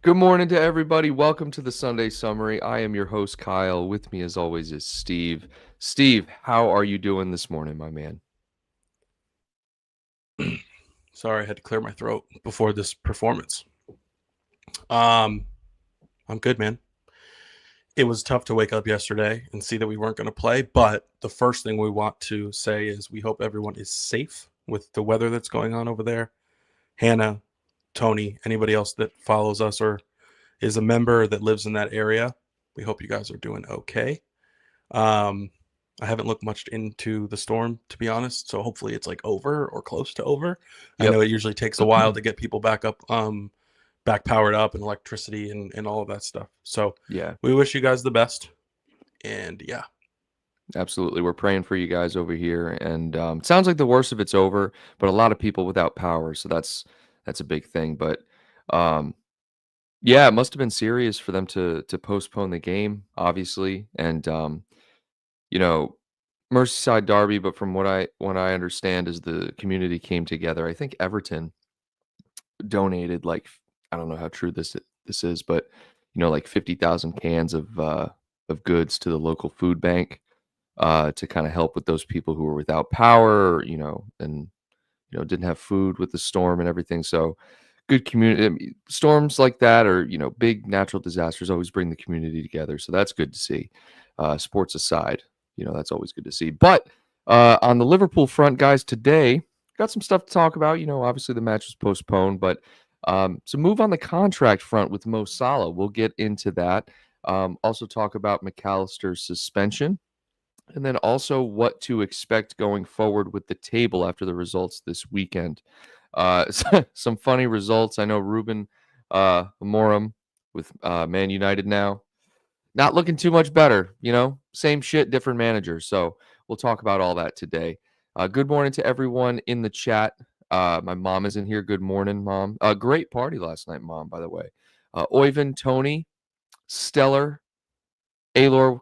Good morning to everybody. Welcome to the Sunday Summary. I am your host, Kyle. With me, as always, is Steve. Steve, how are you doing this morning, my man? Sorry, I had to clear my throat before this performance. I'm good, man. It was tough to wake up yesterday and see that we weren't going to play, but the first thing we want to say is we hope everyone is safe with the weather that's going on over there. Hannah, Tony, anybody else that follows us or is a member that lives in that area, we hope you guys are doing okay. I haven't looked much into the storm, to be honest, so hopefully it's like over or close to over. I Yep. know it usually takes a while to get people back up, back powered up and electricity and all of that stuff. So Yeah, we wish you guys the best. And yeah, absolutely. We're praying for you guys over here, and it sounds like the worst of it's over, but a lot of people without power, so that's a big thing. But um, yeah, it must have been serious for them to postpone the game, obviously, and you know, Merseyside Derby. But from what I understand, is the community came together. I think Everton donated like I don't know how true this is, but like 50,000 cans of goods to the local food bank to kind of help with those people who were without power, and didn't have food with the storm and everything. So good community storms like that, or big natural disasters always bring the community together. So that's good to see. Sports aside, that's always good to see. But on the Liverpool front, guys, today got some stuff to talk about. Obviously the match was postponed, but so move on the contract front with Mo Salah. We'll get into that. Also talk about Mac Allister's suspension, and then also what to expect going forward with the table after the results this weekend. Some funny results. I know Ruben Amorim with Man United now. Not looking too much better, Same shit, different manager. So we'll talk about all that today. Good morning to everyone in the chat. My mom is in here. Good morning, Mom. Great party last night, Mom, by the way. Oyvind, Tony, Stellar, Alor,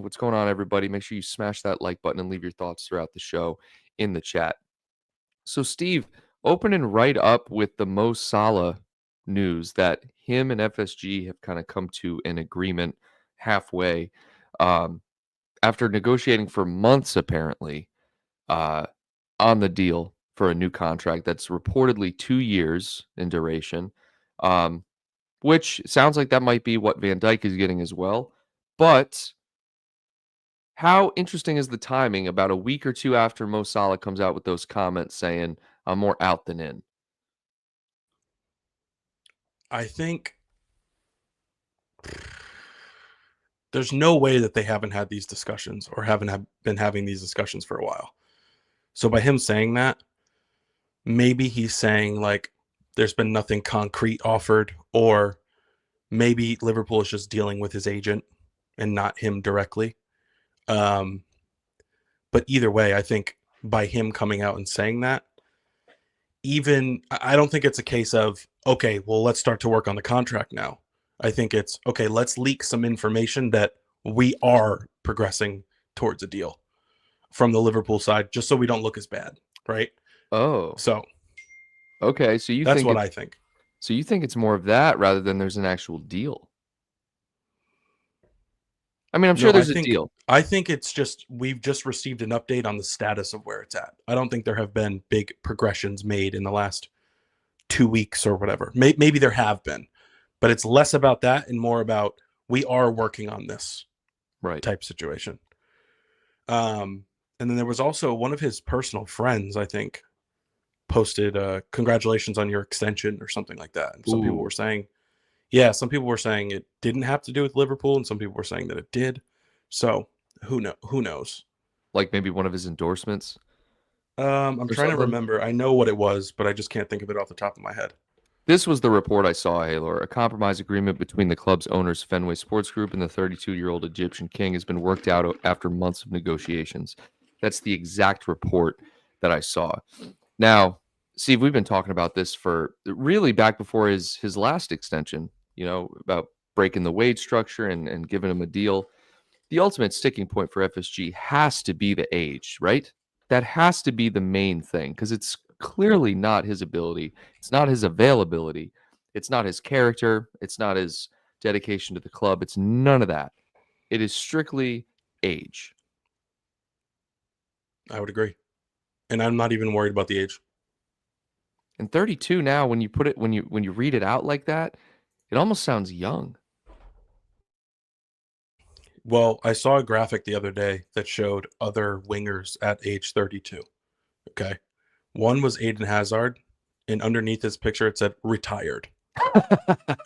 what's going on, everybody? Make sure you smash that like button and leave your thoughts throughout the show in the chat. So, Steve, opening right up with the Mo Salah news that him and FSG have kind of come to an agreement halfway um, after negotiating for months, apparently, uh, on the deal for a new contract that's reportedly 2 years in duration, um, which sounds like that might be what Van Dijk is getting as well. But how interesting is the timing about a week or two after Mo Salah comes out with those comments saying, I'm more out than in? I think there's no way that they haven't had these discussions or been having these discussions for a while. So by him saying that, maybe he's saying like there's been nothing concrete offered, or maybe Liverpool is just dealing with his agent and not him directly. Um, but either way, I think by him coming out and saying that, even I don't think it's a case of, okay, well, let's start to work on the contract now. I think it's, okay, let's leak some information that we are progressing towards a deal from the Liverpool side, just so we don't look as bad, right? Oh, So okay. So you that's think what it's I think. so you think it's more of that rather than there's an actual deal. I mean, I'm sure No, there's a deal. I think it's just we've just received an update on the status of where it's at. I don't think there have been big progressions made in the last 2 weeks or whatever. Maybe there have been, but it's less about that and more about we are working on this Right. type situation. And then there was also one of his personal friends, I think, posted congratulations on your extension or something like that. And some people Ooh, were saying, yeah, some people were saying it didn't have to do with Liverpool, and some people were saying that it did. So who knows? like maybe one of his endorsements I'm or trying to something. remember. I know what it was, but I just can't think of it off the top of my head. This was the report I saw, Halor. A compromise agreement between the club's owners, Fenway Sports Group, and the 32-year-old Egyptian king has been worked out after months of negotiations. That's the exact report that I saw. Now, Steve, we've been talking about this for really back before his last extension, about breaking the wage structure and giving him a deal. The ultimate sticking point for FSG has to be the age, right? That has to be the main thing because it's clearly not his ability. It's not his availability. It's not his character. It's not his dedication to the club. It's none of that. It is strictly age. I would agree. And I'm not even worried about the age. And 32 now, when you put it, when you read it out like that, it almost sounds young. Well, I saw a graphic the other day that showed other wingers at age 32. Okay. One was Aiden Hazard, and underneath his picture it said retired.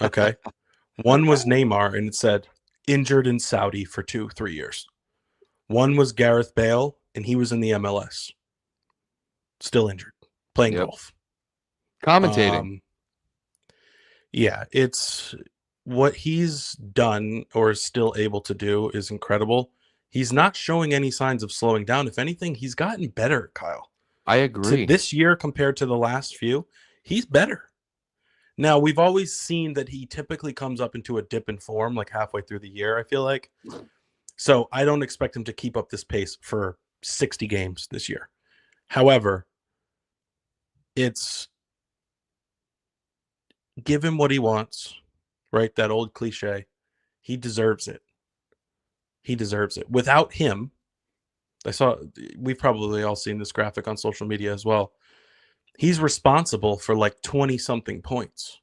Okay. One was Neymar, and it said injured in Saudi for 2-3 years. One was Gareth Bale, and he was in the MLS. Still injured, playing golf. Commentating. Yeah, it's what he's done or is still able to do is incredible. He's not showing any signs of slowing down. If anything, he's gotten better, Kyle. I agree. This year compared to the last few, he's better. Now, we've always seen that he typically comes up into a dip in form like halfway through the year, I feel like. So I don't expect him to keep up this pace for 60 games this year. However, it's give him what he wants, right? That old cliche. He deserves it. He deserves it. Without him, we've probably all seen this graphic on social media as well. He's responsible for like 20-something points.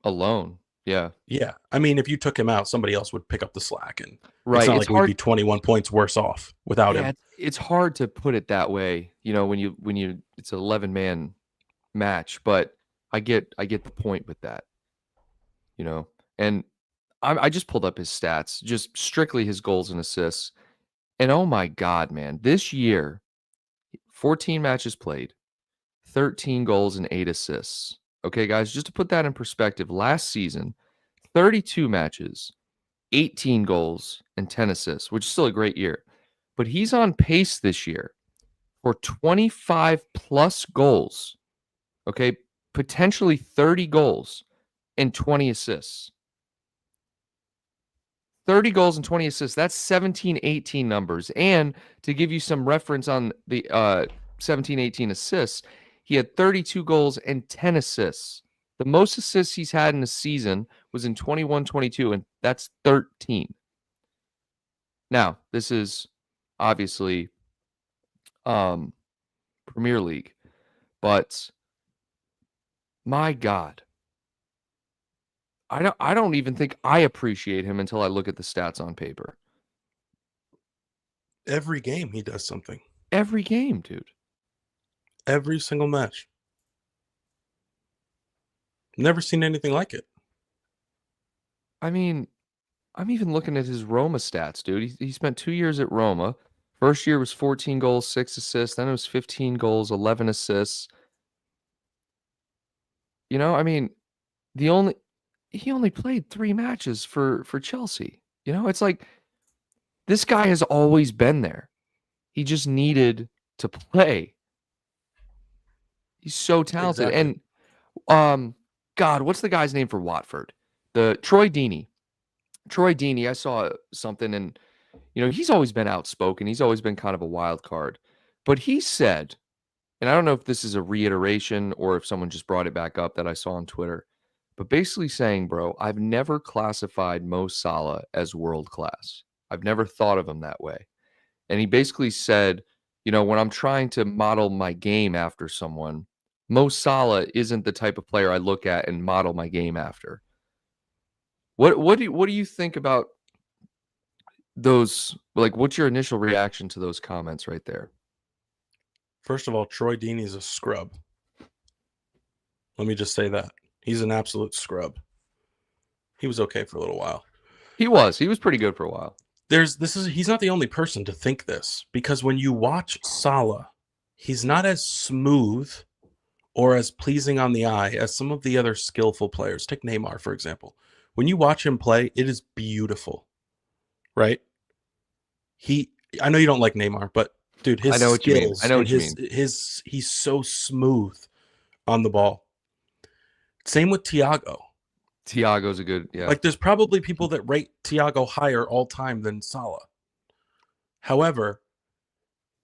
Alone. Yeah. Yeah. I mean, if you took him out, somebody else would pick up the slack. And right. It's not like we'd be 21 points worse off without him. It's hard to put it that way, when you it's an 11-man match, but I get the point with that. And I just pulled up his stats, just strictly his goals and assists. And oh my God, man, this year, 14 matches played, 13 goals and 8 assists. Okay, guys, just to put that in perspective, last season, 32 matches, 18 goals and 10 assists, which is still a great year. But he's on pace this year for 25 plus goals. Okay, potentially 30 goals and 20 assists. 30 goals and 20 assists. That's 17-18 numbers. And to give you some reference on the 17-18 assists, he had 32 goals and 10 assists. The most assists he's had in a season was in 21-22, and that's 13. Now, this is obviously Premier League, but my God, I don't even think I appreciate him until I look at the stats on paper. Every game he does something. Every game, dude. Every single match. Never seen anything like it. I mean, I'm even looking at his Roma stats, dude. He spent 2 years at Roma. First year was 14 goals, 6 assists. Then it was 15 goals, 11 assists. I mean, he only played 3 matches for Chelsea. It's like this guy has always been there. He just needed to play. He's so talented. Exactly. And God, what's the guy's name for Watford? The Troy Deeney. Troy Deeney, I saw something, and he's always been outspoken. He's always been kind of a wild card. But he said, and I don't know if this is a reiteration or if someone just brought it back up that I saw on Twitter, but basically saying, bro, I've never classified Mo Salah as world class. I've never thought of him that way. And he basically said, when I'm trying to model my game after someone, Mo Salah isn't the type of player I look at and model my game after. What do you think about those? Like, what's your initial reaction to those comments right there? First of all, Troy Deeney's a scrub. Let me just say that. He's an absolute scrub. He was okay for a little while. He was pretty good for a while. He's not the only person to think this, because when you watch Salah, he's not as smooth or as pleasing on the eye as some of the other skillful players. Take Neymar, for example. When you watch him play, it is beautiful, right? I know you don't like Neymar, but dude, his skills, I know what you mean. He's so smooth on the ball. Same with Thiago. Thiago's a good, yeah. Like, there's probably people that rate Thiago higher all time than Salah. However,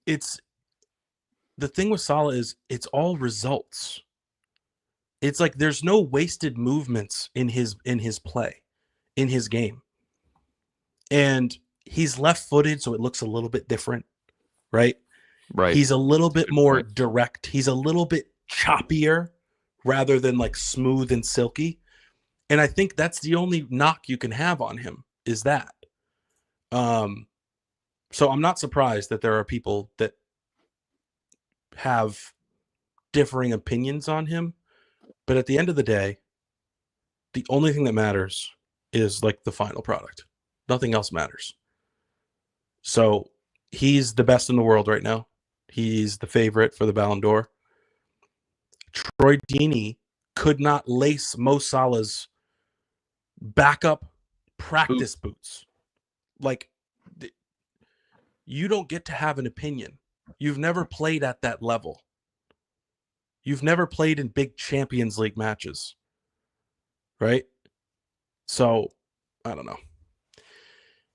the thing with Salah is it's all results. It's like there's no wasted movements in his play, in his game. And he's left-footed, so it looks a little bit different, right? Right. He's a little That's a bit good more point. direct. He's a little bit choppier rather than like smooth and silky. And I think that's the only knock you can have on him is that. So I'm not surprised that there are people that have differing opinions on him. But at the end of the day, the only thing that matters is like the final product. Nothing else matters. So he's the best in the world right now. He's the favorite for the Ballon d'Or. Troy Deeney could not lace Mo Salah's backup practice boots. Like, you don't get to have an opinion. You've never played at that level. You've never played in big Champions League matches, right? So, I don't know.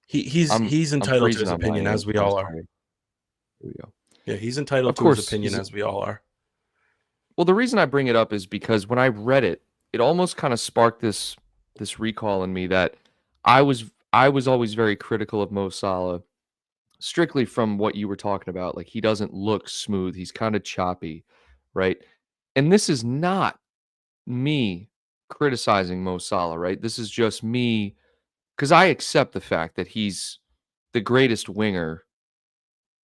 He's I'm entitled to freezing his on my opinion, as end. we I'm all are. sorry. Here we go. Yeah, he's entitled Of to his course, opinion, he's as we all are. well, the reason I bring it up is because when I read it, it almost kind of sparked this recall in me that I was always very critical of Mo Salah, strictly from what you were talking about. Like he doesn't look smooth. He's kind of choppy, right? And this is not me criticizing Mo Salah, right? This is just me because I accept the fact that he's the greatest winger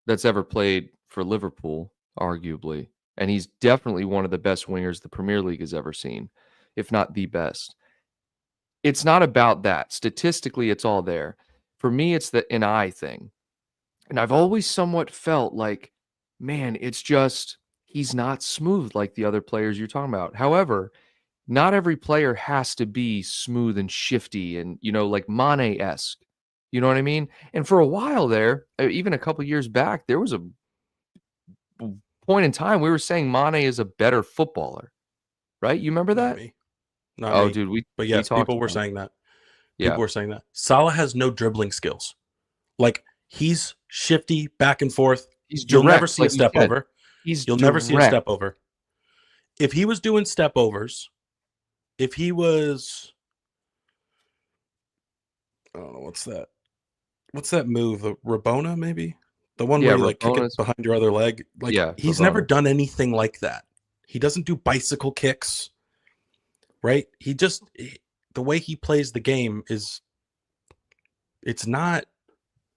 that's ever played for Liverpool, arguably. And he's definitely one of the best wingers the Premier League has ever seen, if not the best. It's not about that. Statistically, it's all there. For me, it's an eye thing. And I've always somewhat felt like, man, it's just he's not smooth like the other players you're talking about. However, not every player has to be smooth and shifty and, like Mane-esque. You know what I mean? And for a while there, even a couple years back, there was a point in time we were saying Mane is a better footballer, right? You remember Not that? me. Not Oh, me. dude, But we yes, talked people were about it. saying that. Yeah. People were saying that. Salah has no dribbling skills. Like, he's shifty back and forth. He's You'll never direct, see a like you step said. over. He's You'll never see a direct. step over. If he was doing step overs, if he was, I don't know, what's that? What's that move? The Rabona, maybe? The one Yeah, where you like kick it Rabona's behind your other leg. Like, yeah, he's never Rabona. done anything like that. He doesn't do bicycle kicks, right? The way he plays the game is, it's not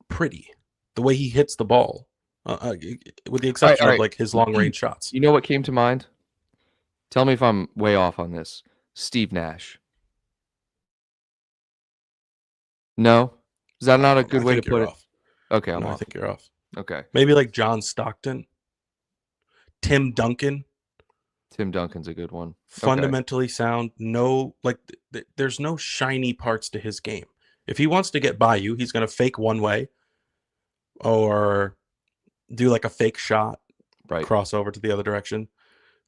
pretty. The way he hits the ball, with the All right, exception all of right. like his long range shots. You know what came to mind? Tell me if I'm way off on this. Steve Nash. No? Is that not a good I way to think put you're it? off. Okay, I'm No, I off. think you're off. Okay. Maybe like John Stockton, Tim Duncan. Tim Duncan's a good one. Okay. Fundamentally sound. No, like there's no shiny parts to his game. If he wants to get by you, he's going to fake one way or do like a fake shot, Right. cross over to the other direction.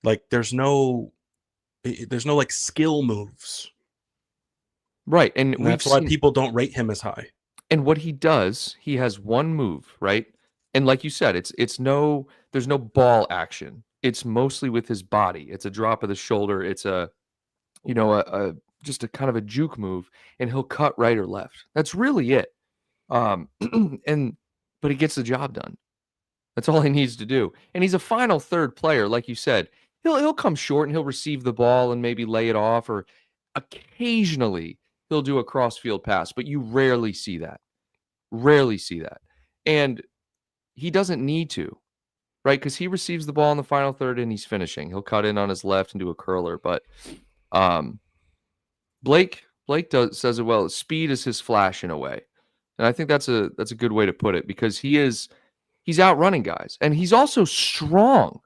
Like there's no like skill moves. Right. And And we've that's why seen people don't rate him as high. and what he does, he has one move, right? And like you said, it's no there's no ball action. It's mostly with his body. It's a drop of the shoulder. It's a just a kind of a juke move, and he'll cut right or left. That's really it. Um, and but he gets the job done. That's all he needs to do. And he's a final third player, like you said. He'll come short and he'll receive the ball and maybe lay it off, or occasionally he'll do a crossfield pass, but you rarely see that. Rarely see that. And he doesn't need to, right? Because he receives the ball in the final third and he's finishing. He'll cut in on his left and do a curler. But um, Blake says it well. Speed is his flash in a way. And I think that's a good way to put it because he's outrunning guys. And he's also strong.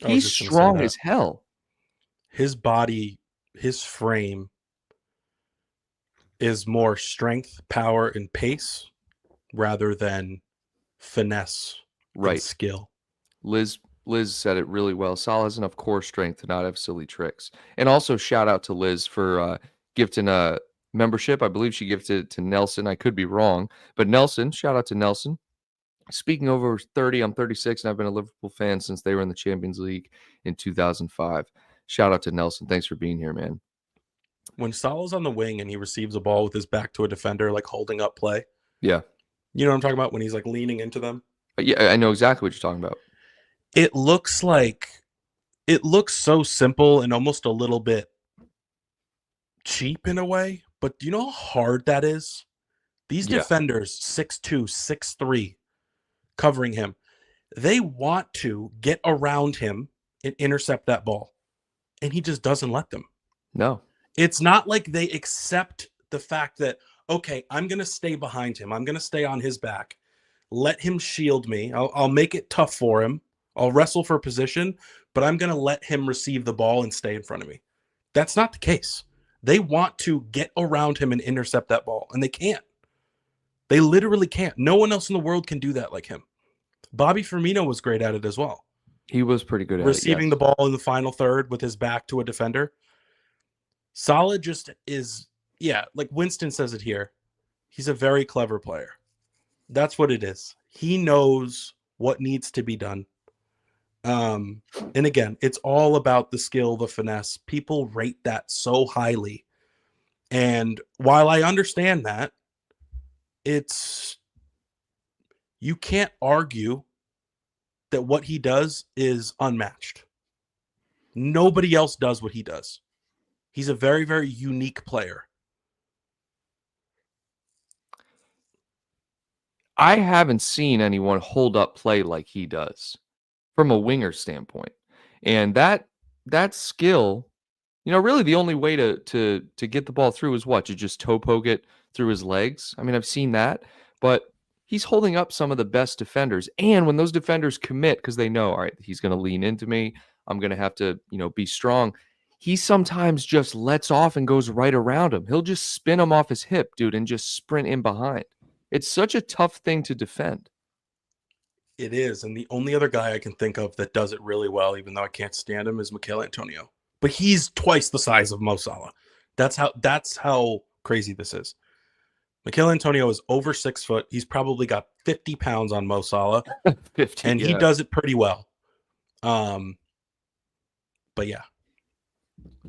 I was He's just going to say strong that. as hell. His body, his frame is more strength, power, and pace rather than finesse and skill. Liz said it really well. Salah has enough core strength to not have silly tricks. And also shout out to Liz for gifting a membership. I believe she gifted it to Nelson. I could be wrong. But Nelson, shout out to Nelson. Speaking over 30, I'm 36, and I've been a Liverpool fan since they were in the Champions League in 2005. Shout out to Nelson. Thanks for being here, man. When Salah's on the wing and he receives a ball with his back to a defender, like holding up play. Yeah. You know what I'm talking about? When he's like leaning into them. Yeah, I know exactly what you're talking about. It looks so simple and almost a little bit cheap in a way, but do you know how hard that is? These defenders, 6'2", 6'3", covering him, they want to get around him and intercept that ball, and he just doesn't let them. No. It's not like they accept the fact that, okay, I'm going to stay behind him. I'm going to stay on his back. Let him shield me. I'll make it tough for him. I'll wrestle for position, but I'm going to let him receive the ball and stay in front of me. That's not the case. They want to get around him and intercept that ball, and they can't. They literally can't. No one else in the world can do that like him. Bobby Firmino was great at it as well. He was pretty good at receiving the ball in the final third with his back to a defender. Salah just is, like Winston says it here. He's a very clever player. That's what it is. He knows what needs to be done. And again, it's all about the skill, the finesse. People rate that so highly. And while I understand that, you can't argue that what he does is unmatched. Nobody else does what he does. He's a very, very unique player. I haven't seen anyone hold up play like he does from a winger standpoint. And that skill, really the only way to get the ball through is what? To just toe poke it through his legs. I mean, I've seen that, but he's holding up some of the best defenders. And when those defenders commit, because they know, all right, he's going to lean into me, I'm going to have to, be strong. He sometimes just lets off and goes right around him. He'll just spin him off his hip, dude, and just sprint in behind. It's such a tough thing to defend. It is. And the only other guy I can think of that does it really well, even though I can't stand him, is Mikel Antonio. But he's twice the size of Mo Salah. That's how crazy this is. Mikel Antonio is over 6 foot. He's probably got 50 pounds on Mo Salah. 50, and he does it pretty well. But yeah.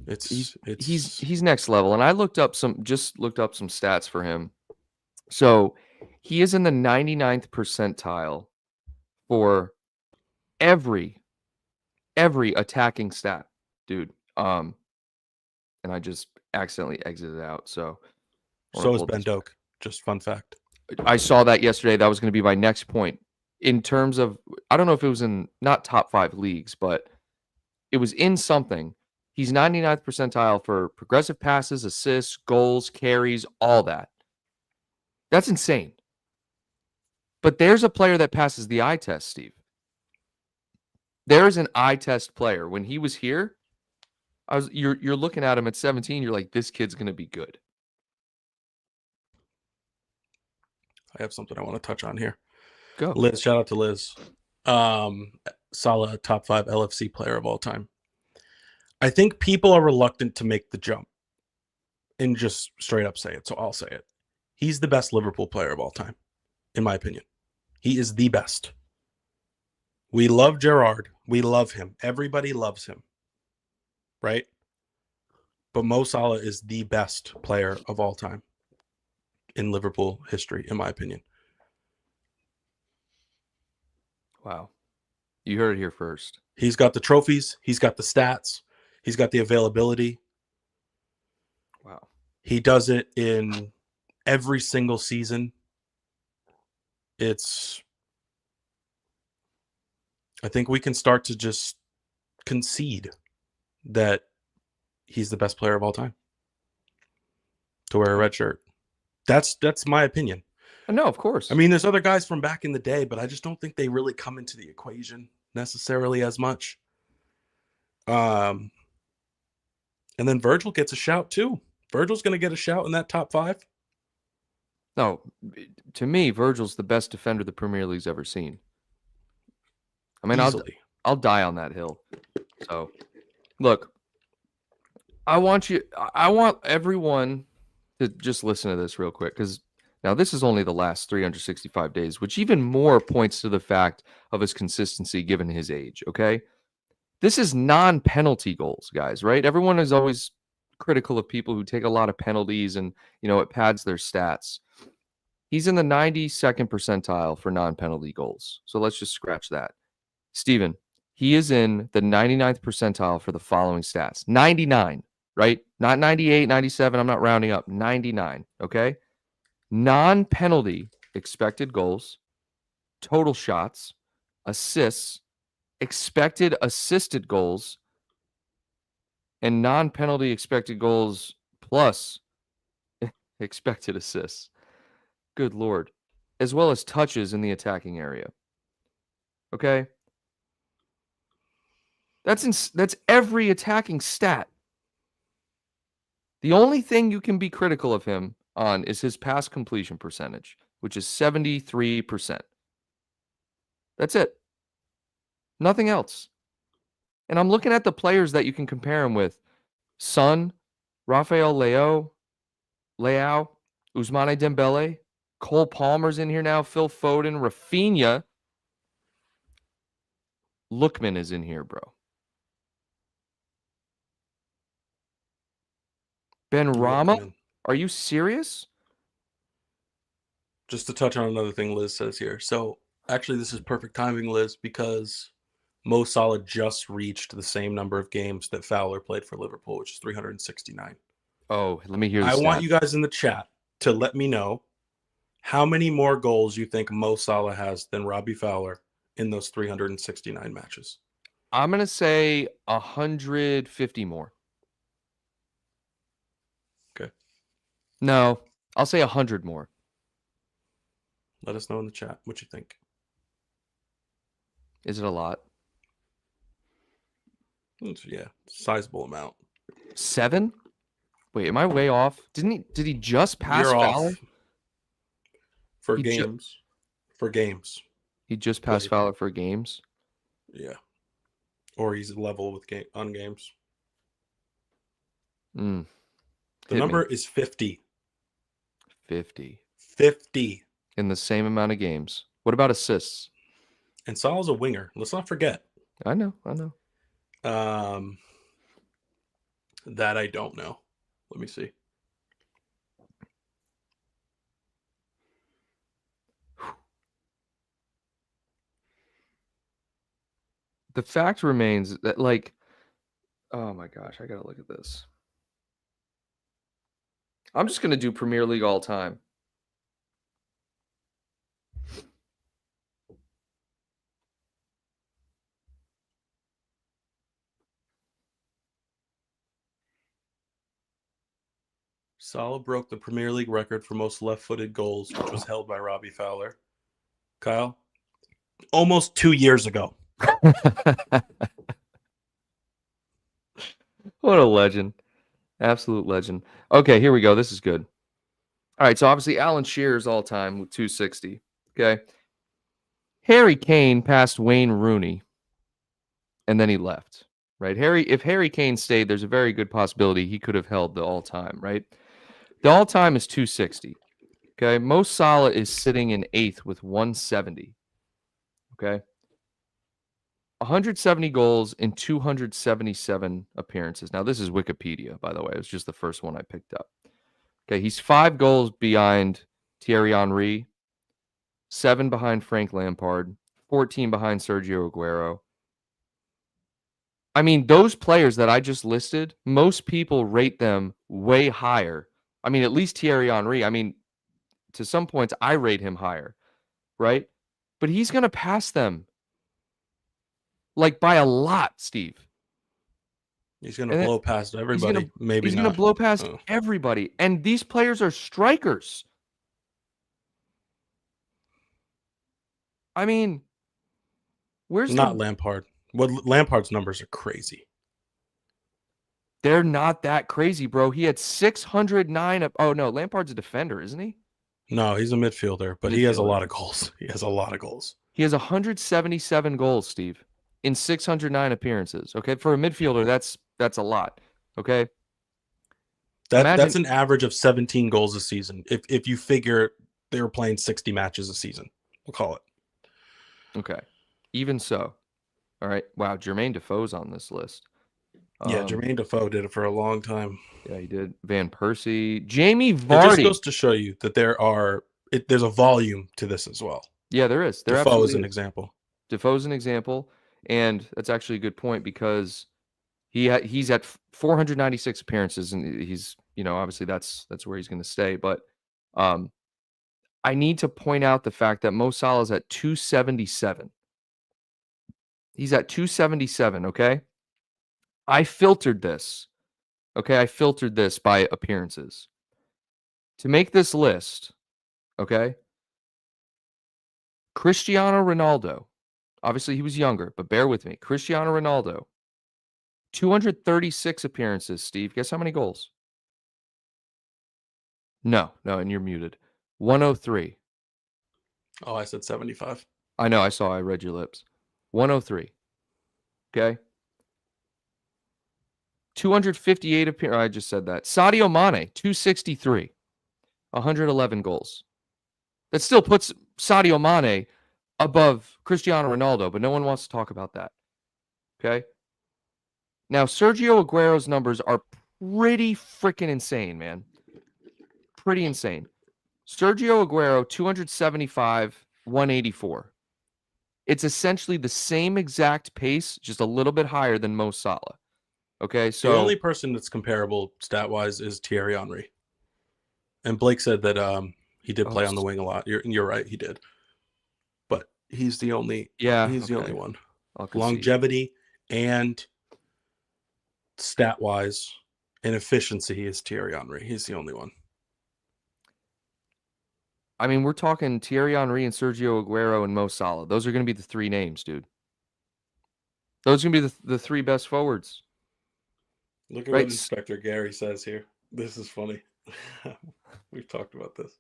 He's next level. And I looked up some stats for him. So he is in the 99th percentile for every attacking stat, dude. And I just accidentally exited out. So is Ben Doak. Just fun fact. I saw that yesterday. That was going to be my next point. In terms of, I don't know if it was in not top 5 leagues, but it was in something. He's 99th percentile for progressive passes, assists, goals, carries, all that. That's insane. But there's a player that passes the eye test, Steve. There is an eye test player. When he was here, you're looking at him at 17, you're like, this kid's going to be good. I have something I want to touch on here. Go. Liz, shout out to Liz. Salah, top 5 LFC player of all time. I think people are reluctant to make the jump and just straight up say it, so I'll say it. He's the best Liverpool player of all time, in my opinion. He is the best. We love Gerrard. We love him. Everybody loves him, right? But Mo Salah is the best player of all time in Liverpool history, in my opinion. Wow. You heard it here first. He's got the trophies. He's got the stats. He's got the availability. Wow. He does it in every single season. I think we can start to just concede that he's the best player of all time to wear a red shirt. That's my opinion. No, of course. I mean, there's other guys from back in the day, but I just don't think they really come into the equation necessarily as much. And then Virgil gets a shout too. Virgil's going to get a shout in that top 5. No, to me, Virgil's the best defender the Premier League's ever seen. I mean, I'll die on that hill. So, look, I want everyone to just listen to this real quick, because now this is only the last 365 days, which even more points to the fact of his consistency given his age, okay? This is non-penalty goals, guys, right? Everyone is always critical of people who take a lot of penalties and, it pads their stats. He's in the 92nd percentile for non-penalty goals. So let's just scratch that. Steven, he is in the 99th percentile for the following stats. 99, right? Not 98, 97. I'm not rounding up. 99, okay? Non-penalty expected goals, total shots, assists, expected assisted goals, and non-penalty expected goals plus expected assists. Good Lord. As well as touches in the attacking area. Okay? That's every attacking stat. The only thing you can be critical of him on is his pass completion percentage, which is 73%. That's it. Nothing else. And I'm looking at the players that you can compare him with. Son, Rafael Leao, Ousmane Dembele, Cole Palmer's in here now, Phil Foden, Rafinha. Lookman is in here, bro. Ben Rama? Are you serious? Just to touch on another thing Liz says here. So actually this is perfect timing, Liz, because Mo Salah just reached the same number of games that Fowler played for Liverpool, which is 369. Oh, let me hear the I stats. want you guys in the chat to let me know how many more goals you think Mo Salah has than Robbie Fowler in those 369 matches. I'm going to say 150 more. Okay. No, I'll say 100 more. Let us know in the chat what you think. Is it a lot? Yeah, sizable amount. 7? Wait, am I way off? Did he just pass You're Fowler? Off. For games. For games. He just passed Fowler for games? Yeah. Or he's level with on games. The number is 50. 50. 50. In the same amount of games. What about assists? And Salah's a winger. Let's not forget. I know. That I don't know. Let me see. The fact remains that, like, oh my gosh, I gotta look at this. I'm just gonna do Premier League all time. Salah broke the Premier League record for most left-footed goals, which was held by Robbie Fowler. Kyle? Almost 2 years ago. What a legend. Absolute legend. Okay, here we go. This is good. All right, so obviously Alan Shearer's all time with 260. Okay. Harry Kane passed Wayne Rooney, and then he left. Right? If Harry Kane stayed, there's a very good possibility he could have held the all-time, right? The all-time is 260. Okay. Mo Salah is sitting in 8th with 170. Okay. 170 goals in 277 appearances. Now, this is Wikipedia, by the way. It was just the first one I picked up. Okay, he's 5 goals behind Thierry Henry, 7 behind Frank Lampard, 14 behind Sergio Aguero. I mean, those players that I just listed, most people rate them way higher. I mean, at least Thierry Henry. I mean, to some points, I rate him higher, right? But he's going to pass them. Like by a lot, Steve. He's going to blow past everybody. He's going to blow past everybody. And these players are strikers. I mean, where's not Lampard? Well, Lampard's numbers are crazy. They're not that crazy, bro. He had 609. Oh, no. Lampard's a defender, isn't he? No, he's a midfielder, but he has a lot of goals. He has 177 goals, Steve, in 609 appearances. Okay, for a midfielder, that's a lot. Okay, that's an average of 17 goals a season. If you figure they were playing 60 matches a season, we'll call it. Okay, even so, All right. Wow, Jermaine Defoe's on this list. Yeah, Jermaine Defoe did it for a long time. Yeah, he did. Van Persie, Jamie It just Vardy. goes to show you that there's a volume to this as well. Yeah, there is. There Defoe is absolutely an is. example. Defoe's an example, and that's actually a good point because he's at 496 appearances, and he's obviously that's where he's going to stay. But I need to point out the fact that Mo Salah's at 277. He's at 277. Okay, I filtered this. Okay, I filtered this by appearances to make this list. Okay, Cristiano Ronaldo. Obviously, he was younger, but bear with me. Cristiano Ronaldo, 236 appearances, Steve. Guess how many goals? No, and you're muted. 103. Oh, I said 75. I know, I saw, I read your lips. 103. Okay. 258 appearances. I just said that. Sadio Mane, 263. 111 goals. That still puts Sadio Mane above Cristiano Ronaldo, but no one wants to talk about that. Okay. Now, Sergio Aguero's numbers are pretty freaking insane, man. Pretty insane. Sergio Aguero, 275, 184. It's essentially the same exact pace, just a little bit higher than Mo Salah. Okay, so the only person that's comparable stat-wise is Thierry Henry. And Blake said that he did play on the wing a lot. You're right, he did. But he's the only the only one. Longevity and stat-wise and efficiency is Thierry Henry. He's the only one. I mean, we're talking Thierry Henry and Sergio Aguero and Mo Salah. Those are going to be the three names, dude. Those are going to be the three best forwards. Look at what Inspector Gary says here. This is funny. We've talked about this.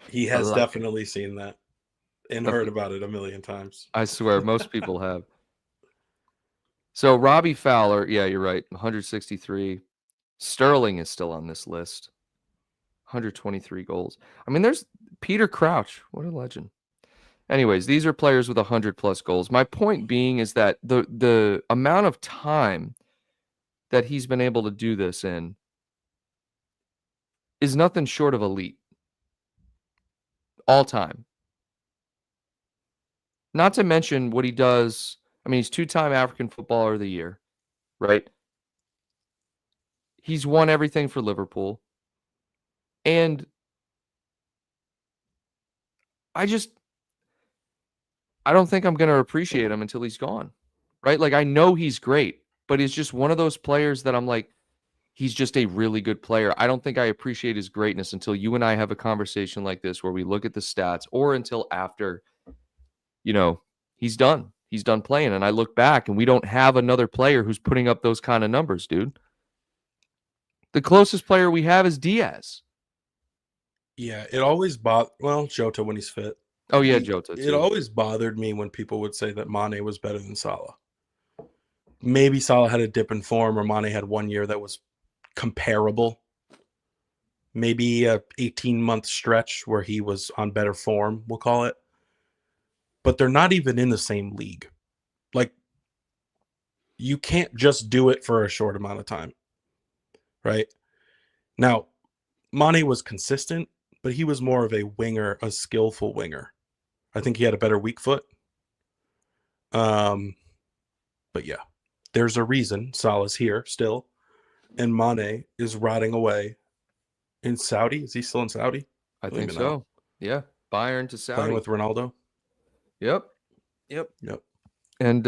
He has definitely seen that and heard about it a million times. I swear, most people have. So Robbie Fowler, yeah, you're right, 163. Sterling is still on this list. 123 goals. I mean, there's Peter Crouch. What a legend. Anyways, these are players with 100-plus goals. My point being is that the amount of time that he's been able to do this in is nothing short of elite. All time. Not to mention what he does. I mean, he's two-time African Footballer of the Year, right? He's won everything for Liverpool. And I don't think I'm going to appreciate him until he's gone, right? Like, I know he's great, but he's just one of those players that I'm like, he's just a really good player. I don't think I appreciate his greatness until you and I have a conversation like this where we look at the stats, or until after, he's done. He's done playing. And I look back and we don't have another player who's putting up those kind of numbers, dude. The closest player we have is Diaz. Yeah, it always Jota when he's fit. Oh, yeah, Jota, too. It always bothered me when people would say that Mane was better than Salah. Maybe Salah had a dip in form, or Mane had 1 year that was comparable. Maybe a 18-month stretch where he was on better form, we'll call it. But they're not even in the same league. Like, you can't just do it for a short amount of time, right? Now, Mane was consistent, but he was more of a winger, a skillful winger. I think he had a better weak foot. But yeah, there's a reason Salah's here still, and Mane is rotting away in Saudi. Is he still in Saudi? I think so. Yeah, Bayern to Saudi. Playing with Ronaldo. Yep. And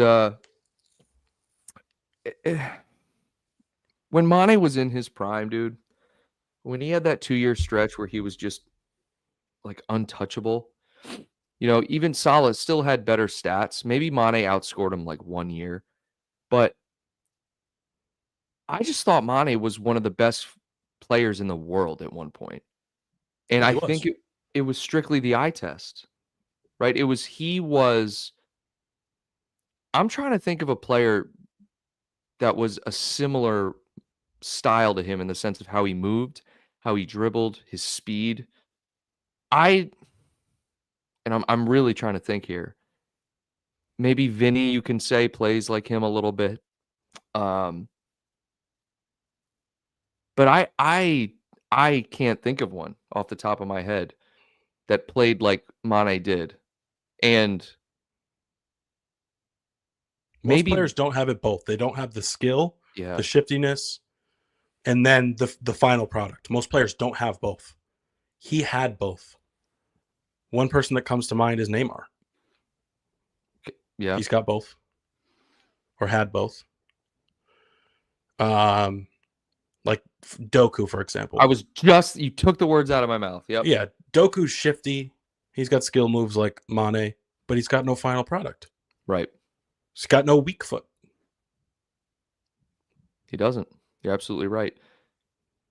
when Mane was in his prime, dude, when he had that 2-year stretch where he was just like untouchable, even Salah still had better stats. Maybe Mane outscored him like 1 year, but I just thought Mane was one of the best players in the world at one point. And I think it was strictly the eye test, right? I'm trying to think of a player that was a similar style to him in the sense of how he moved, how he dribbled, his speed. I'm really trying to think here. Maybe Vinny, you can say, plays like him a little bit. But I can't think of one off the top of my head that played like Mane did. And Most maybe, players don't have it both. They don't have the skill, yeah, the shiftiness, and then the final product. Most players don't have both. He had both. One person that comes to mind is Neymar. yeah. He's got both, or had both. Like Doku, for example. You took the words out of my mouth. Yep. Yeah, Doku's shifty. He's got skill moves like Mane, but he's got no final product. Right. He's got no weak foot. He doesn't. You're absolutely right.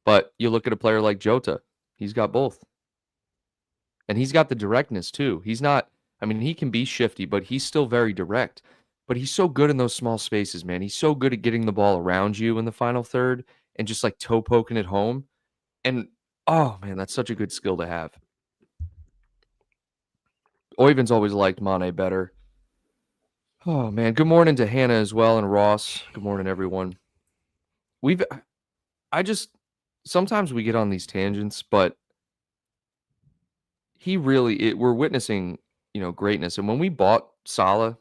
But you look at a player like Jota, he's got both. And he's got the directness too. He's not, I mean, he can be shifty, but he's still very direct. But he's so good in those small spaces, man. He's so good at getting the ball around you in the final third and just like toe poking it home. And oh man, that's such a good skill to have. Oyvin's always liked Mane better. Oh man, good morning to Hannah as well and Ross. Good morning, everyone. I just sometimes we get on these tangents, but we're witnessing, greatness. And when we bought Salah,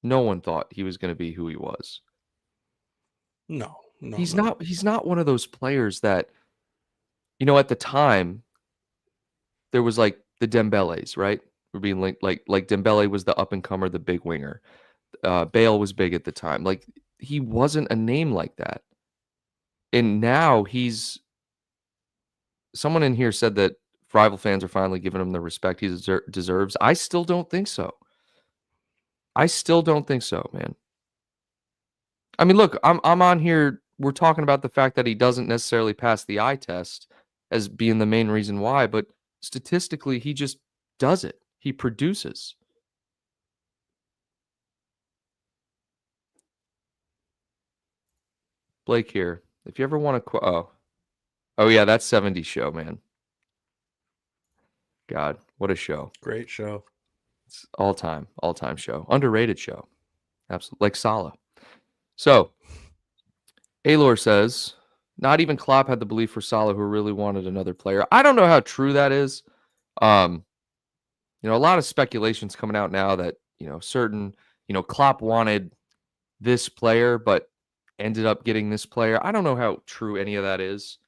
no one thought he was going to be who he was. No. He's not one of those players that, at the time there was like the Dembeles, right? We're being linked like Dembele was the up and comer, the big winger. Bale was big at the time. Like he wasn't a name like that. And now someone in here said that rival fans are finally giving him the respect he deserves. I still don't think so. I still don't think so, man. I mean, look, I'm on here. We're talking about the fact that he doesn't necessarily pass the eye test as being the main reason why, but statistically, he just does it. He produces. Blake here. If you ever want to, oh yeah, that's 70s show, man. God, what a show! Great show. It's all time show, underrated show, absolutely, like Salah. So, Alor says, not even Klopp had the belief for Salah, who really wanted another player. I don't know how true that is. A lot of speculations coming out now that certain, Klopp wanted this player, but ended up getting this player. I don't know how true any of that is.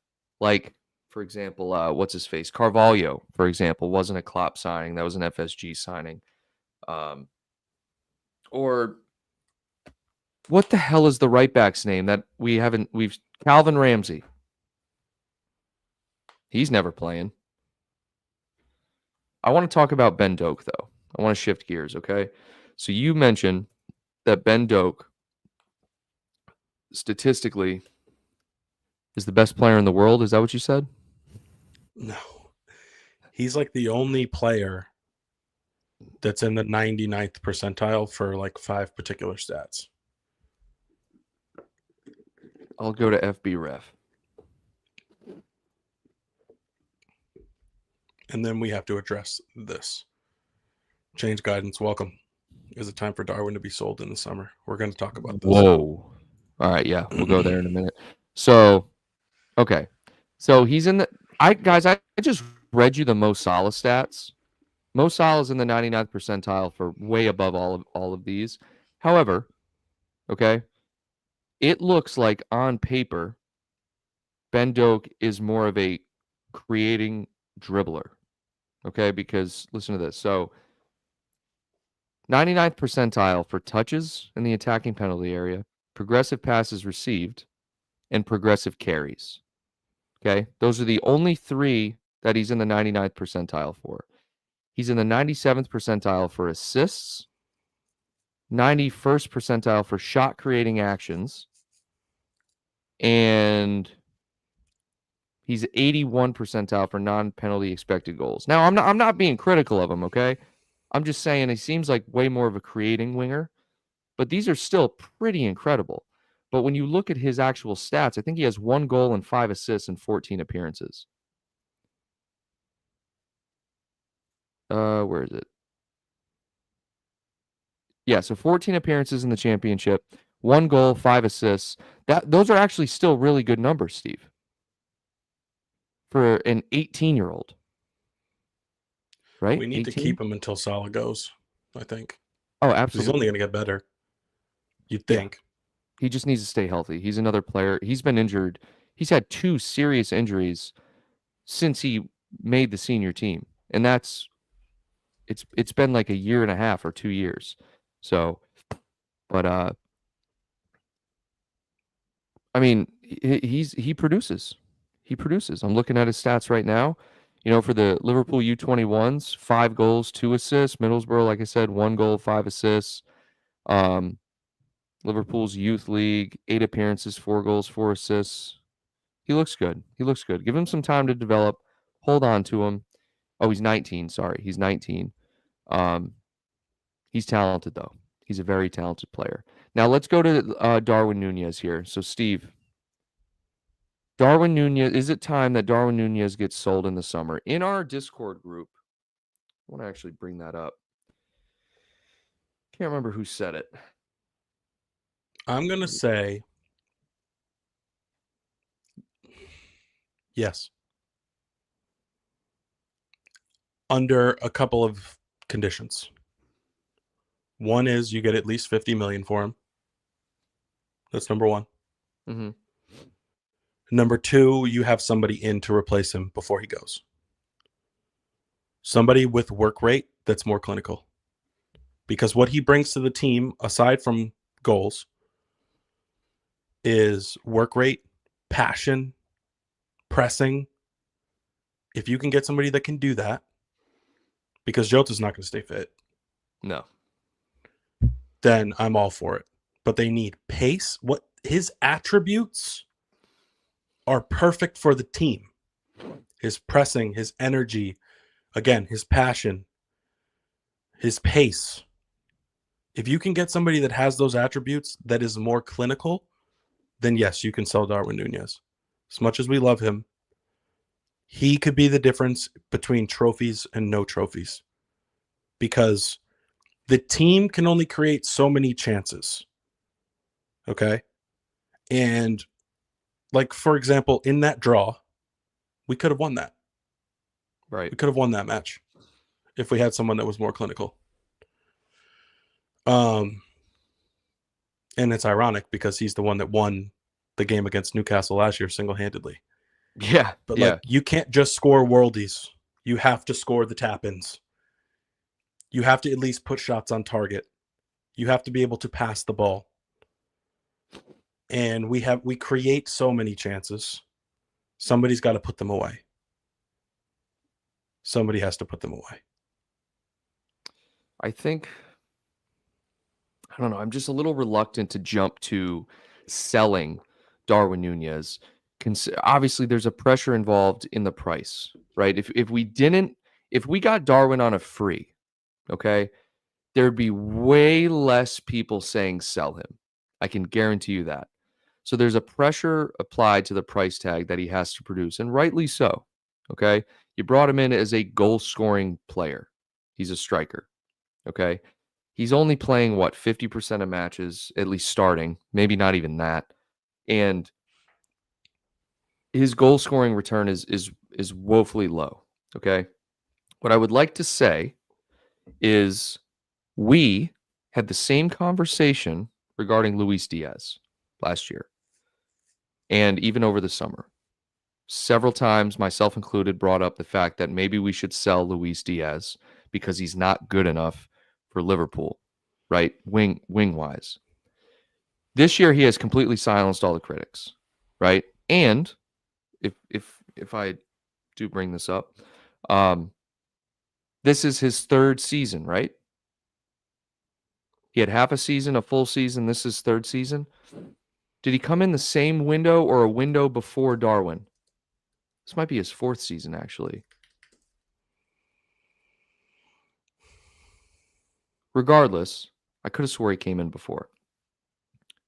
Like, for example, what's his face? Carvalho, for example, wasn't a Klopp signing. That was an FSG signing. Or what the hell is the right back's name that we've Calvin Ramsey. He's never playing. I want to talk about Ben Doak, though. I want to shift gears, okay? So you mentioned that Ben Doak, statistically, is the best player in the world. Is that what you said? No. He's like the only player that's in the 99th percentile for like 5 particular stats. I'll go to FB Ref. And then we have to address this. Change guidance, welcome. Is it time for Darwin to be sold in the summer? We're going to talk about this. Whoa. All right, yeah, we'll go there in a minute. So, okay. So he's in the I just read you the Mo Salah stats. Mo Salah's in the 99th percentile for way above all of these. However, okay, it looks like on paper Ben Doak is more of a creating dribbler. Okay, because listen to this. So 99th percentile for touches in the attacking penalty area, progressive passes received, and progressive carries. Okay, those are the only three that he's in the 99th percentile for. He's in the 97th percentile for assists, 91st percentile for shot creating actions, and he's 81 percentile for non-penalty expected goals. Now, I'm not being critical of him, okay? I'm just saying he seems like way more of a creating winger, but these are still pretty incredible. But when you look at his actual stats, I think he has 1 goal and 5 assists in 14 appearances. Where is it? Yeah, so 14 appearances in the championship, 1 goal, 5 assists. Those are actually still really good numbers, Steve, for an 18-year-old. Right? We need to 18? keep him until Salah goes, I think. Oh, 'Cause he's only absolutely. going to get better, you'd Yeah. think. He just needs to stay healthy. He's another player. He's been injured. He's had 2 serious injuries since he made the senior team. And it's been like a year and a half or 2 years. So, but I mean, he produces. He produces. I'm looking at his stats right now. You know, for the Liverpool U21s, 5 goals, 2 assists. Middlesbrough, like I said, 1 goal, 5 assists. Um, Liverpool's youth league, 8 appearances, 4 goals, 4 assists. He looks good. He looks good. Give him some time to develop. Hold on to him. Oh, he's 19. Sorry, he's 19. Um, he's talented though. He's a very talented player. Now let's go to Darwin Nunez here. So Steve, Darwin Nunez, is it time that Darwin Nunez gets sold in the summer? In our Discord group, I want to actually bring that up. Can't remember who said it. I'm going to say yes. Under a couple of conditions. One is you get at least 50 million for him. That's number one. Mm-hmm. Number two, you have somebody in to replace him before he goes. Somebody with work rate that's more clinical. Because what he brings to the team, aside from goals, is work rate, passion, pressing. If you can get somebody that can do that, because Jota's not going to stay fit, No. then I'm all for it. But they need pace. What his attributes are perfect for the team. His pressing, his energy, again, his passion, his pace. If you can get somebody that has those attributes that is more clinical, then yes, you can sell Darwin Nunez. As much as we love him, he could be the difference between trophies and no trophies. Because the team can only create so many chances. Okay? And like, for example, in that draw, we could have won that. Right. We could have won that match if we had someone that was more clinical. And it's ironic because he's the one that won the game against Newcastle last year single-handedly. Yeah. But yeah. like, you can't just score worldies. You have to score the tap-ins. You have to at least put shots on target. You have to be able to pass the ball. And we create so many chances. Somebody's got to put them away. Somebody has to put them away. I think, I don't know, I'm just a little reluctant to jump to selling Darwin Nunez. Obviously, there's a pressure involved in the price, right? If we got Darwin on a free, okay, there'd be way less people saying sell him. I can guarantee you that. So there's a pressure applied to the price tag that he has to produce, and rightly so. Okay. You brought him in as a goal scoring player. He's a striker. Okay. He's only playing 50% of matches, at least starting, maybe not even that. And his goal scoring return is woefully low. Okay. What I would like to say is we had the same conversation regarding Luis Diaz last year and even over the summer. Several times, myself included, brought up the fact that maybe we should sell Luis Diaz because he's not good enough for Liverpool, right? Wing wise. This year he has completely silenced all the critics, right? And if I do bring this up, this is his 3rd season, right? He had half a season, a full season. This is 3rd season. Did he come in the same window or a window before Darwin? This might be his 4th season, actually. Regardless, I could have swore he came in before.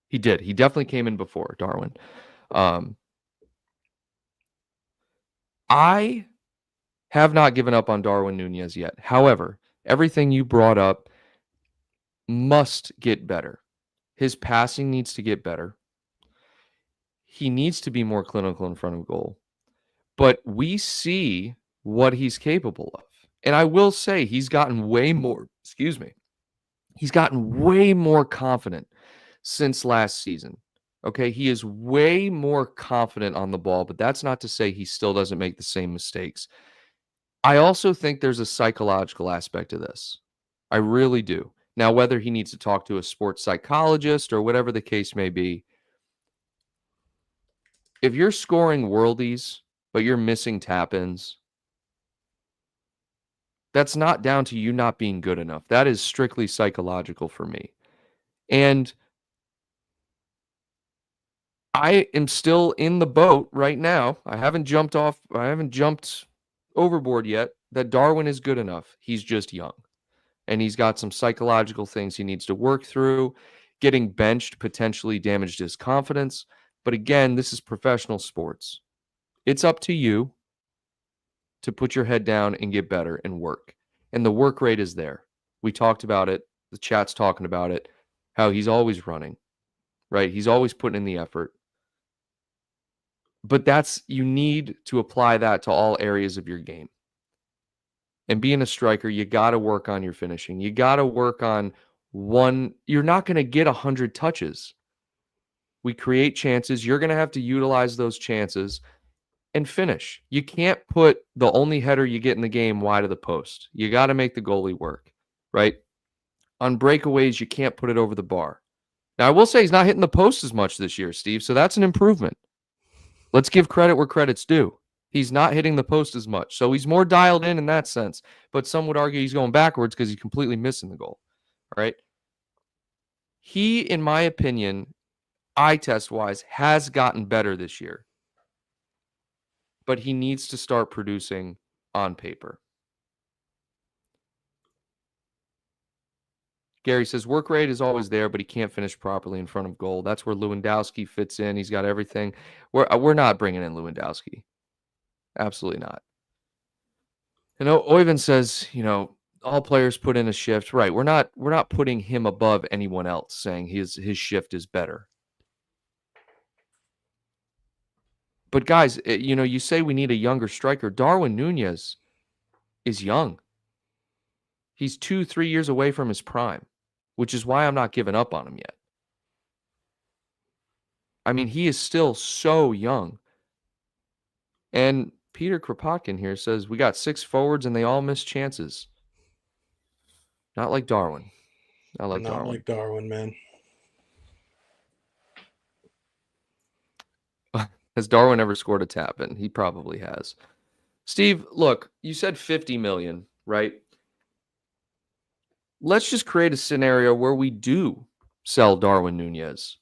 He did. He definitely came in before Darwin. I have not given up on Darwin Nunez yet. However, everything you brought up must get better. His passing needs to get better. He needs to be more clinical in front of goal. But we see what he's capable of. And I will say he's gotten way more, he's gotten way more confident since last season. Okay, he is way more confident on the ball, but that's not to say he still doesn't make the same mistakes. I also think there's a psychological aspect to this. I really do. Now, whether he needs to talk to a sports psychologist or whatever the case may be, if you're scoring worldies, but you're missing tap-ins, that's not down to you not being good enough. That is strictly psychological for me. And I am still in the boat right now. I haven't jumped overboard yet that Darwin is good enough. He's just young. And he's got some psychological things he needs to work through. Getting benched potentially damaged his confidence. But again, this is professional sports. It's up to you to put your head down and get better and work. And the work rate is there. We talked about it. The chat's talking about it. How he's always running, right? He's always putting in the effort. But you need to apply that to all areas of your game. And being a striker, you got to work on your finishing. You got to work on you're not going to get 100 touches. We create chances. You're going to have to utilize those chances and finish. You can't put the only header you get in the game wide of the post. You got to make the goalie work, right? On breakaways, you can't put it over the bar. Now, I will say he's not hitting the post as much this year, Steve, so that's an improvement. Let's give credit where credit's due. He's not hitting the post as much, so he's more dialed in that sense. But some would argue he's going backwards because he's completely missing the goal, right? He, in my opinion, eye test-wise, has gotten better this year. But he needs to start producing on paper. Gary says, work rate is always there, but he can't finish properly in front of goal. That's where Lewandowski fits in. He's got everything. We're not bringing in Lewandowski. Absolutely not. And Oyvind says, all players put in a shift. Right. We're not putting him above anyone else, saying his shift is better. But guys, you say we need a younger striker. Darwin Nunez is young. He's 2-3 years away from his prime, which is why I'm not giving up on him yet. I mean, he is still so young. And Peter Kropotkin here says, we got 6 forwards and they all miss chances. Not like Darwin. Not like Darwin, man. Has Darwin ever scored a tap-in? He probably has. Steve, look, you said 50 million, right? Let's just create a scenario where we do sell Darwin Nunez.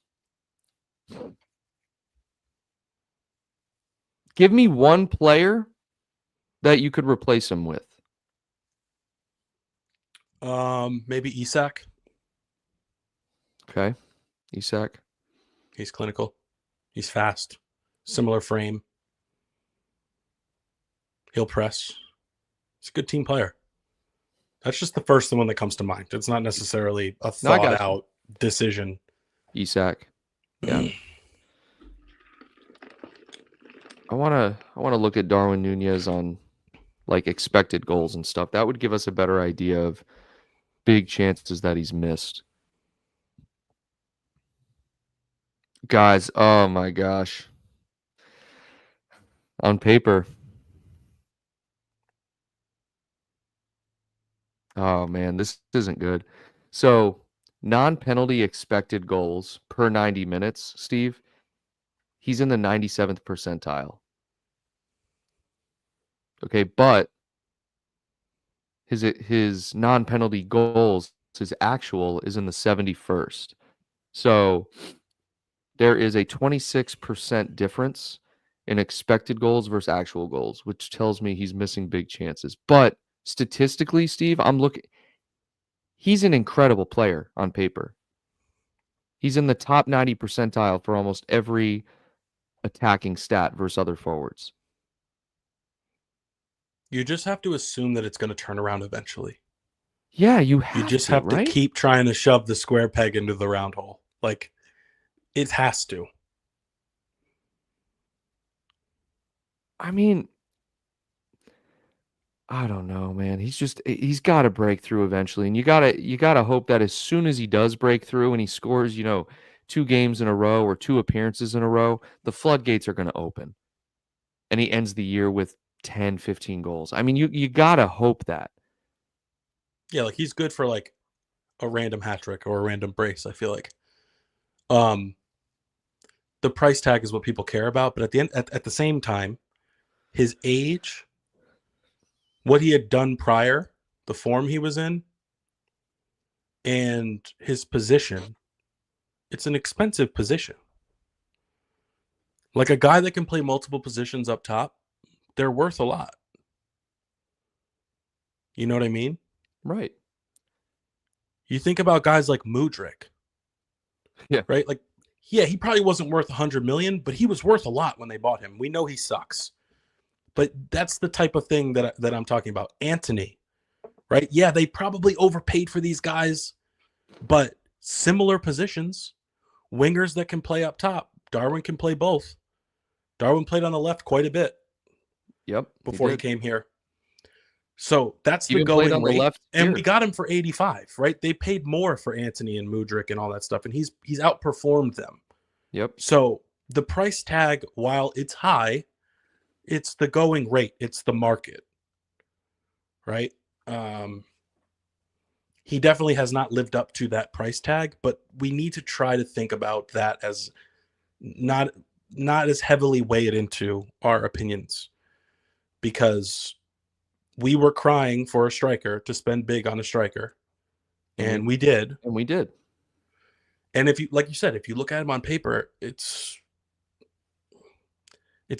Give me one player that you could replace him with. Maybe Isak. Okay. Isak. He's clinical. He's fast. Similar frame. He'll press. He's a good team player. That's just the first one that comes to mind. It's not necessarily a thought-out decision. Isak. Yeah. I want to look at Darwin Nunez on like expected goals and stuff. That would give us a better idea of big chances that he's missed. Guys, oh my gosh. On paper. Oh man, this isn't good. So, non-penalty expected goals per 90 minutes, Steve. He's in the 97th percentile. Okay, but his non-penalty goals, his actual is in the 71st. So there is a 26% difference in expected goals versus actual goals, which tells me he's missing big chances. But statistically, Steve, he's an incredible player on paper. He's in the top 90 percentile for almost every attacking stat versus other forwards. You just have to assume that it's going to turn around eventually. Yeah, you You have just to, have to right? keep trying to shove the square peg into the round hole. Like, it has to. I mean, I don't know, man. He's got to break through eventually, and you gotta hope that as soon as he does break through and he scores, 2 games in a row or 2 appearances in a row, the floodgates are going to open, and he ends the year with 10, 15 goals. I mean, you gotta hope that. Yeah, like he's good for like a random hat trick or a random brace, I feel like. Um the price tag is what people care about, but at the same time, his age, what he had done prior, the form he was in, and his position, it's an expensive position. Like a guy that can play multiple positions up top, they're worth a lot. You know what I mean? Right. You think about guys like Mudryk, Yeah. right? Like, yeah, he probably wasn't worth 100 million, but he was worth a lot when they bought him. We know he sucks, but that's the type of thing that I'm talking about. Anthony, right? Yeah, they probably overpaid for these guys, but similar positions, wingers that can play up top. Darwin can play both. Darwin played on the left quite a bit Yep, he before he did. came here. So that's the Even played going on the rate. left And we here. got him for 85, right? They paid more for Anthony and Mudryk and all that stuff, and he's outperformed them. Yep. So the price tag, while it's high, it's the going rate. It's the market, right? Um, he definitely has not lived up to that price tag, but we need to try to think about that as not not as heavily weighed into our opinions, because we were crying for a striker to spend big on a striker, And we and we did. and we did. And if you, like you said, if you look at him on paper, it's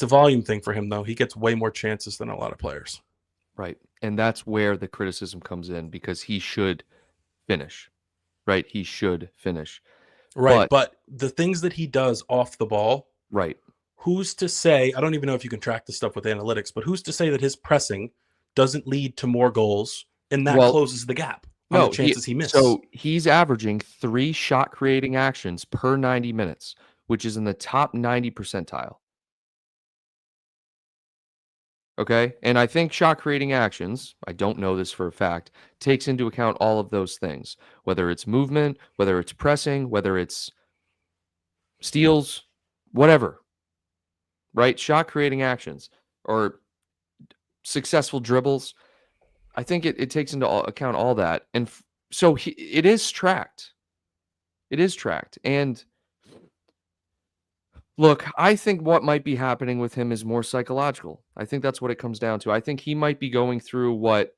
a volume thing for him though. He gets way more chances than a lot of players. Right. And that's where the criticism comes in because he should finish. Right? He should finish. Right, But but the things that he does off the ball, right. who's to say, I don't even know if you can track this stuff with analytics, but who's to say that his pressing doesn't lead to more goals and that Well, closes the gap on the no, chances he miss? he's averaging 3 shot creating actions per 90 minutes, which is in the top 90 percentile. Okay? And I think shot creating actions, I don't know this for a fact, takes into account all of those things, whether it's movement, whether it's pressing, whether it's steals, whatever, right? Shot creating actions or successful dribbles. I think it takes into account all that. And so it is tracked. It is tracked. And look, I think what might be happening with him is more psychological. I think that's what it comes down to. I think he might be going through what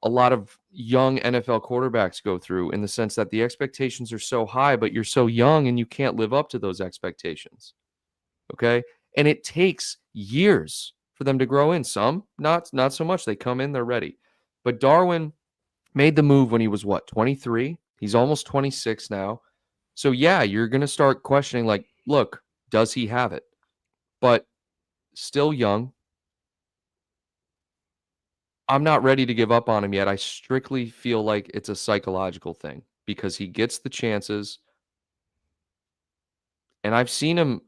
a lot of young NFL quarterbacks go through in the sense that the expectations are so high, but you're so young and you can't live up to those expectations. Okay? And it takes years for them to grow in. Some not so much. They come in, they're ready. But Darwin made the move when he was what, 23? He's almost 26 now. So yeah, you're going to start questioning like, look, does he have it? But still young. I'm not ready to give up on him yet. I strictly feel like it's a psychological thing because he gets the chances and I've seen him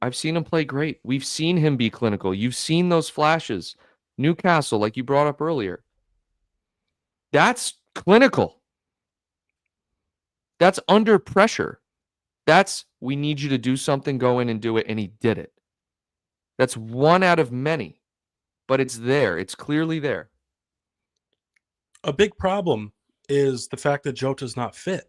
play great. We've seen him be clinical. You've seen those flashes. Newcastle like you brought up earlier. That's clinical. That's under pressure. That's we need you to do something, go in and do it and he did it. That's one out of many, but it's there. It's clearly there. A big problem is the fact that Jota's not fit,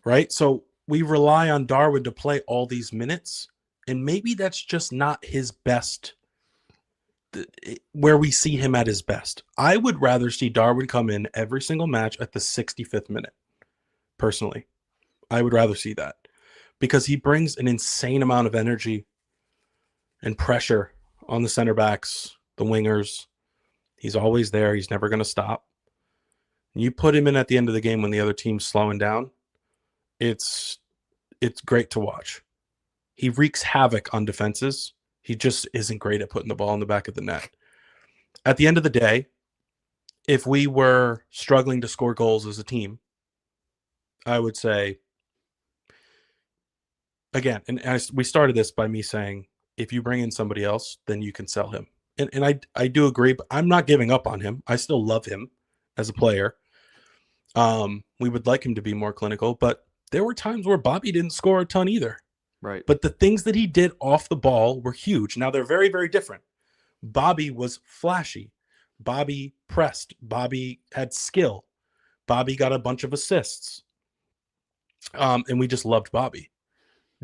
right? So we rely on Darwin to play all these minutes, and maybe that's just not his best, where we see him at his best. I would rather see Darwin come in every single match at the 65th minute, personally. I would rather see that because he brings an insane amount of energy and pressure on the center backs, the wingers. He's always there. He's never going to stop. You put him in at the end of the game when the other team's slowing down, it's great to watch. He wreaks havoc on defenses. He just isn't great at putting the ball in the back of the net. At the end of the day, if we were struggling to score goals as a team, I would say, again, we started this by me saying, if you bring in somebody else, then you can sell him. And I do agree, but I'm not giving up on him. I still love him as a player. We would like him to be more clinical, but there were times where Bobby didn't score a ton either. Right. But the things that he did off the ball were huge. Now they're very, very different. Bobby was flashy. Bobby pressed. Bobby had skill. Bobby got a bunch of assists. And we just loved Bobby.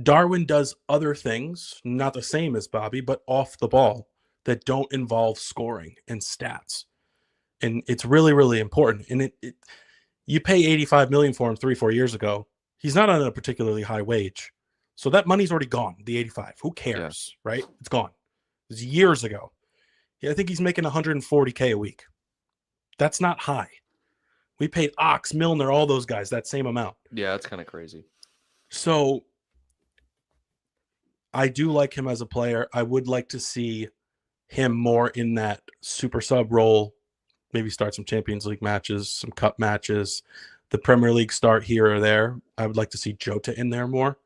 Darwin does other things, not the same as Bobby, but off the ball that don't involve scoring and stats. And it's really, really important. And you pay $85 million for him 3-4 years ago. He's not on a particularly high wage. So that money's already gone, the 85. Who cares, right? It's gone. It was years ago. Yeah, I think he's making $140K a week. That's not high. We paid Ox, Milner, all those guys that same amount. Yeah, that's kind of crazy. So I do like him as a player. I would like to see him more in that super sub role, maybe start some Champions League matches, some cup matches, the Premier League start here or there. I would like to see Jota in there more.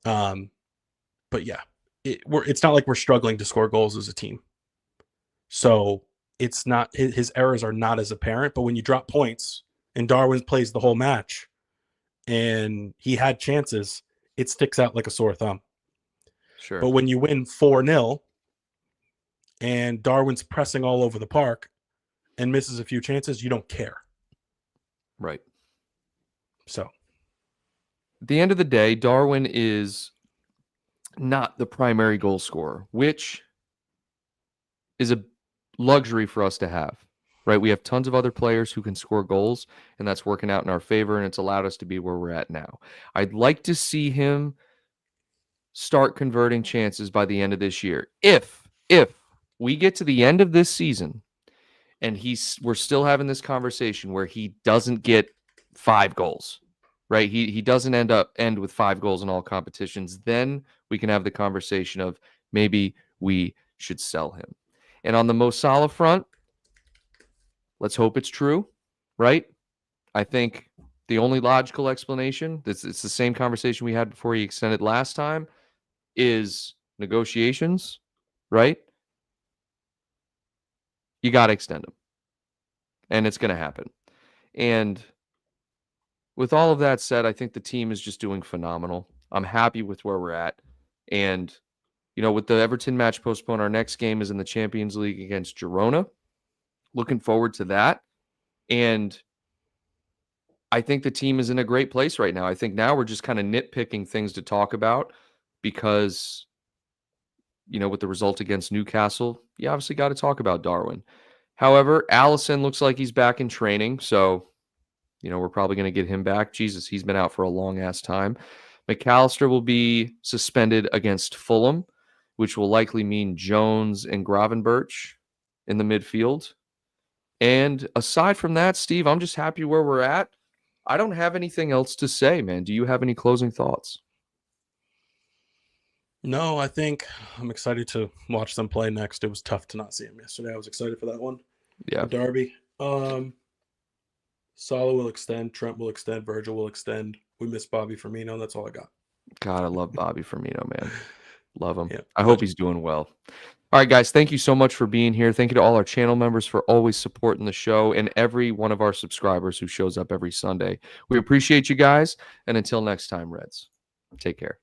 But yeah, it's not like we're struggling to score goals as a team. So it's not, his errors are not as apparent, but when you drop points and Darwin plays the whole match and he had chances, it sticks out like a sore thumb. Sure. But when you win 4-0 and Darwin's pressing all over the park and misses a few chances, you don't care. Right. So at the end of the day, Darwin is not the primary goal scorer, which is a luxury for us to have, right? We have tons of other players who can score goals, and that's working out in our favor, and it's allowed us to be where we're at now. I'd like to see him start converting chances by the end of this year. If we get to the end of this season and we're still having this conversation where he doesn't get 5 goals, right? He doesn't end with 5 goals in all competitions, then we can have the conversation of maybe we should sell him. And on the Mo Salah front, let's hope it's true, right? I think the only logical explanation, it's the same conversation we had before he extended last time, is negotiations, right? You got to extend him. And it's going to happen. And with all of that said, I think the team is just doing phenomenal. I'm happy with where we're at. And, you know, with the Everton match postponed, our next game is in the Champions League against Girona. Looking forward to that. And I think the team is in a great place right now. I think now we're just kind of nitpicking things to talk about because, you know, with the result against Newcastle, you obviously got to talk about Darwin. However, Alisson looks like he's back in training, so, you know, we're probably going to get him back. Jesus, he's been out for a long-ass time. Mac Allister will be suspended against Fulham, which will likely mean Jones and Gravenberch in the midfield. And aside from that, Steve, I'm just happy where we're at. I don't have anything else to say, man. Do you have any closing thoughts? no, I think I'm excited to watch them play next. It was tough to not see him yesterday. I was excited for that one. Yeah. The Derby. Salah will extend. Trent will extend. Virgil will extend. We miss Bobby Firmino. That's all I got. God, I love Bobby Firmino, man. Love him. Yeah. I hope he's doing well. All right, guys, thank you so much for being here. Thank you to all our channel members for always supporting the show and every one of our subscribers who shows up every Sunday. We appreciate you guys. And until next time, Reds, take care.